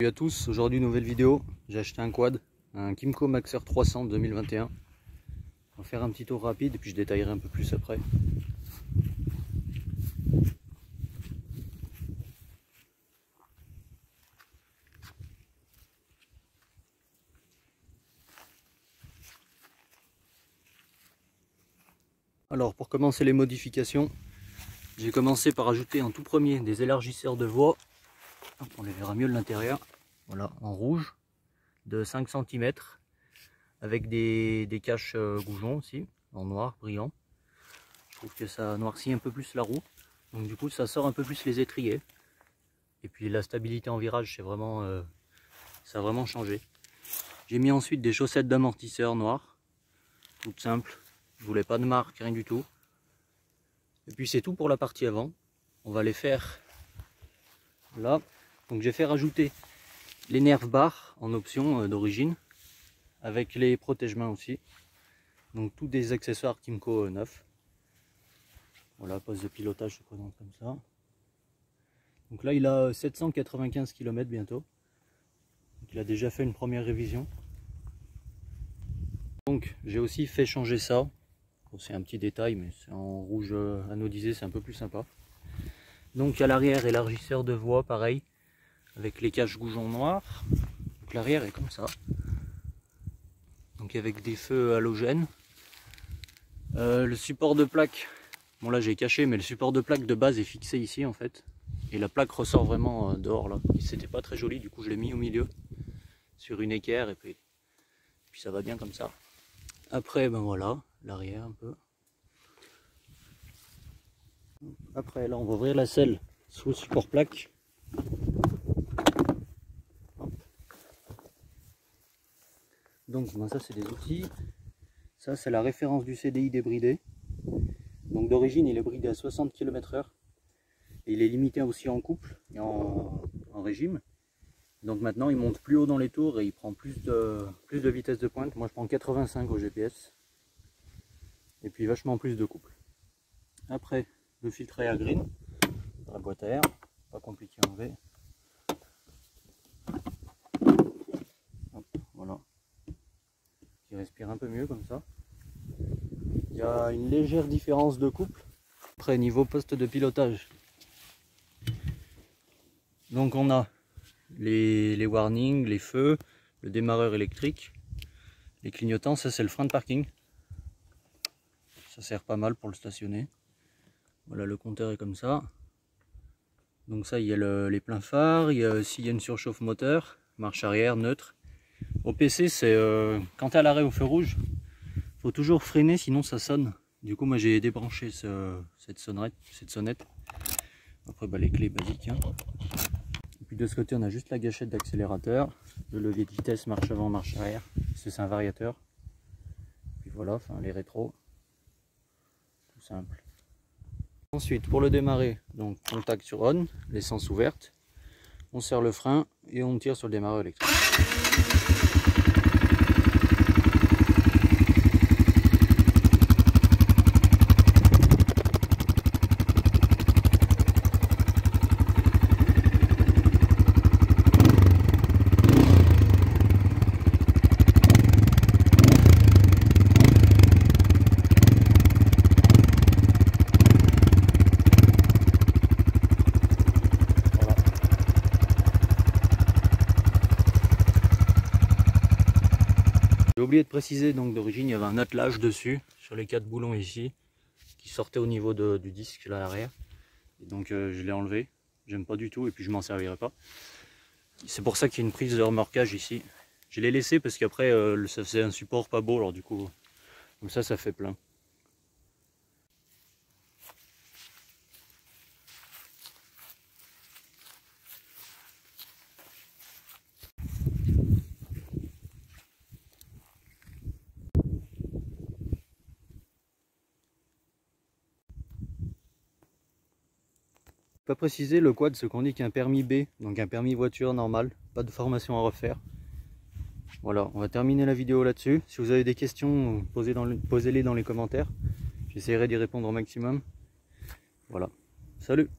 Salut à tous, aujourd'hui nouvelle vidéo. J'ai acheté un quad, un Kymco Maxer 300 2021. On va faire un petit tour rapide et puis je détaillerai un peu plus après. Alors pour commencer les modifications, j'ai commencé par ajouter en tout premier des élargisseurs de voie. On les verra mieux de l'intérieur. Voilà, en rouge de 5 cm avec des caches goujons aussi, en noir brillant. Je trouve que ça noircit un peu plus la roue, donc du coup ça sort un peu plus les étriers. Et puis la stabilité en virage, c'est vraiment, ça a vraiment changé. J'ai mis ensuite des chaussettes d'amortisseur noires, toutes simples. Je voulais pas de marque, rien du tout. Et puis c'est tout pour la partie avant. On va les faire là. Donc j'ai fait rajouter les nerf bars en option d'origine, avec les protège-mains aussi. Donc tous des accessoires Kymco neufs. Voilà, poste de pilotage se présente comme ça. Donc là il a 795 km bientôt. Donc il a déjà fait une première révision. Donc j'ai aussi fait changer ça. C'est un petit détail, mais c'est en rouge anodisé, c'est un peu plus sympa. Donc à l'arrière, élargisseur de voie, pareil, avec les caches goujons noirs. Donc l'arrière est comme ça. Donc avec des feux halogènes. Le support de plaque, bon là j'ai caché, mais le support de plaque de base est fixé ici en fait. Et la plaque ressort vraiment dehors là. Et c'était pas très joli, du coup je l'ai mis au milieu, sur une équerre, et puis ça va bien comme ça. Après, ben voilà, l'arrière un peu. Après, là, on va ouvrir la selle sous le support plaque. Donc, ben, ça, c'est des outils. Ça, c'est la référence du CDI débridé. Donc, d'origine, il est bridé à 60 km/h. Et il est limité aussi en couple et en régime. Donc, maintenant, il monte plus haut dans les tours et il prend plus de vitesse de pointe. Moi, je prends 85 au GPS. Et puis, vachement plus de couple. Après, le filtre air green dans la boîte à air, pas compliqué à enlever. Hop, voilà, qui respire un peu mieux comme ça. Il y a une légère différence de couple. Après, niveau poste de pilotage, donc on a les warnings, les feux, le démarreur électrique, les clignotants. Ça, c'est le frein de parking. Ça sert pas mal pour le stationner. Voilà, le compteur est comme ça. Donc ça, il y a les pleins phares, il y a aussi une surchauffe moteur, marche arrière, neutre. Au PC, c'est quand tu es à l'arrêt au feu rouge, faut toujours freiner, sinon ça sonne. Du coup, moi j'ai débranché cette sonnette. Après, bah, les clés basiques. Hein. Et puis de ce côté, on a juste la gâchette d'accélérateur, le levier de vitesse, marche avant, marche arrière. C'est un variateur. Puis voilà, enfin les rétros. Tout simple. Ensuite, pour le démarrer, donc contact sur on, l'essence ouverte, on serre le frein et on tire sur le démarreur électrique. J'ai oublié de préciser, donc d'origine il y avait un attelage dessus sur les 4 boulons ici qui sortait au niveau du disque là à l'arrière, et donc je l'ai enlevé. J'aime pas du tout et puis je m'en servirai pas. C'est pour ça qu'il y a une prise de remorquage ici. Je l'ai laissé parce qu'après ça faisait un support pas beau, alors du coup comme ça fait plein. Pas précisé, le quad, ce qu'on dit qu'il y a un permis B, donc un permis voiture normal, pas de formation à refaire. Voilà, on va terminer la vidéo là-dessus. Si vous avez des questions, posez-les dans les commentaires. J'essaierai d'y répondre au maximum. Voilà, salut!